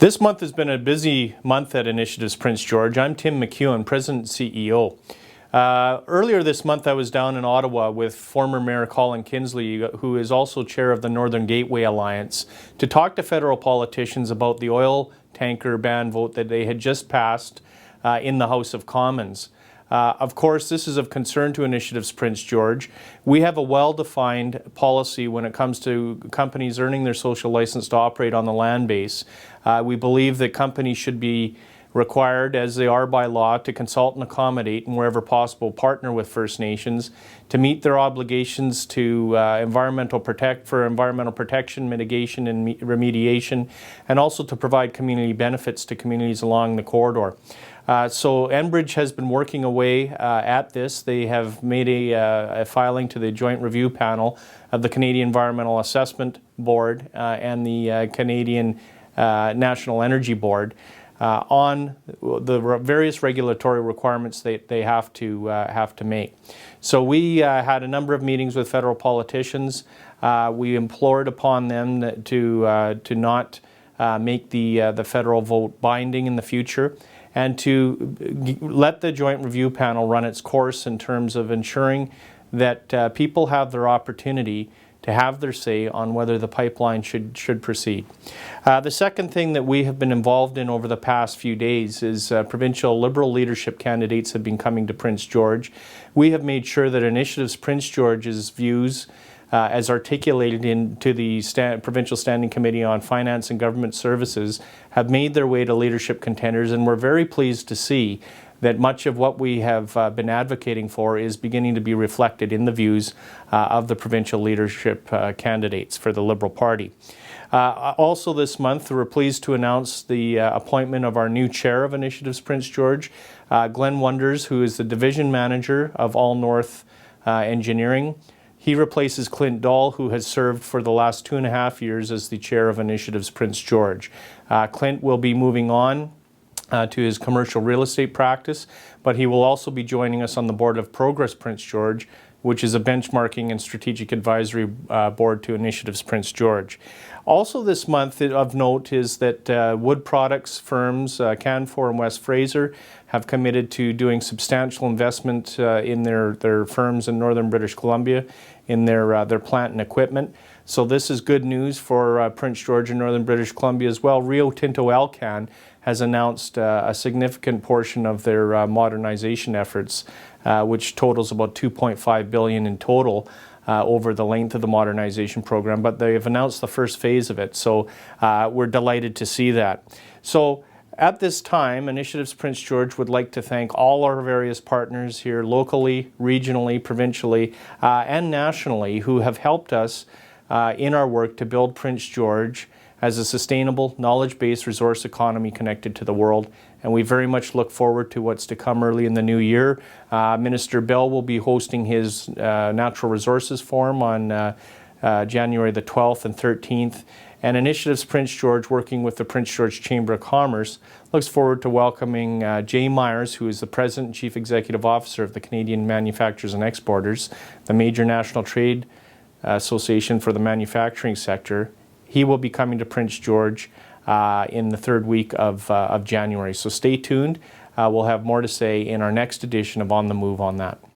This month has been a busy month at Initiatives Prince George. I'm Tim McEwen, President and CEO. Earlier this month I was down in Ottawa with former Mayor Colin Kinsley, who is also chair of the Northern Gateway Alliance, to talk to federal politicians about the oil tanker ban vote that they had just passed in the House of Commons. Of course, this is of concern to Initiatives Prince George. We have a well-defined policy when it comes to companies earning their social license to operate on the land base. We believe that companies should be required, as they are by law, to consult and accommodate and wherever possible partner with First Nations to meet their obligations to environmental protection, mitigation and remediation, and also to provide community benefits to communities along the corridor. So Enbridge has been working away at this. They have made a filing to the Joint Review Panel of the Canadian Environmental Assessment Board and the Canadian National Energy Board on the various regulatory requirements they have to make. So we had a number of meetings with federal politicians. We implored upon them to not make the federal vote binding in the future, and to let the Joint Review Panel run its course in terms of ensuring that people have their opportunity to have their say on whether the pipeline should proceed. The second thing that we have been involved in over the past few days is provincial Liberal leadership candidates have been coming to Prince George. We have made sure that Initiatives Prince George's views as articulated into the Provincial Standing Committee on Finance and Government Services have made their way to leadership contenders, and we're very pleased to see that much of what we have been advocating for is beginning to be reflected in the views of the provincial leadership candidates for the Liberal Party. Also this month, we're pleased to announce the appointment of our new chair of Initiatives Prince George, Glenn Wonders, who is the Division Manager of All North Engineering. He replaces Clint Dahl, who has served for the last 2.5 years as the chair of Initiatives Prince George. Clint will be moving on to his commercial real estate practice, but he will also be joining us on the board of Progress Prince George, which is a benchmarking and strategic advisory board to Initiatives Prince George. Also this month of note is that wood products firms Canfor and West Fraser have committed to doing substantial investment in their firms in northern British Columbia in their plant and equipment. So this is good news for Prince George and northern British Columbia as well. Rio Tinto Alcan has announced a significant portion of their modernization efforts, which totals about $2.5 billion in total over the length of the modernization program, but they have announced the first phase of it, so we're delighted to see that. So at this time, Initiatives Prince George would like to thank all our various partners here locally, regionally, provincially, and nationally who have helped us in our work to build Prince George as a sustainable, knowledge-based resource economy connected to the world. And we very much look forward to what's to come early in the new year. Minister Bell will be hosting his Natural Resources Forum on January the 12th and 13th. And Initiatives Prince George, working with the Prince George Chamber of Commerce, looks forward to welcoming Jay Myers, who is the President and Chief Executive Officer of the Canadian Manufacturers and Exporters, the major national trade association for the manufacturing sector. He will be coming to Prince George in the third week of January. So stay tuned. We'll have more to say in our next edition of On the Move on that.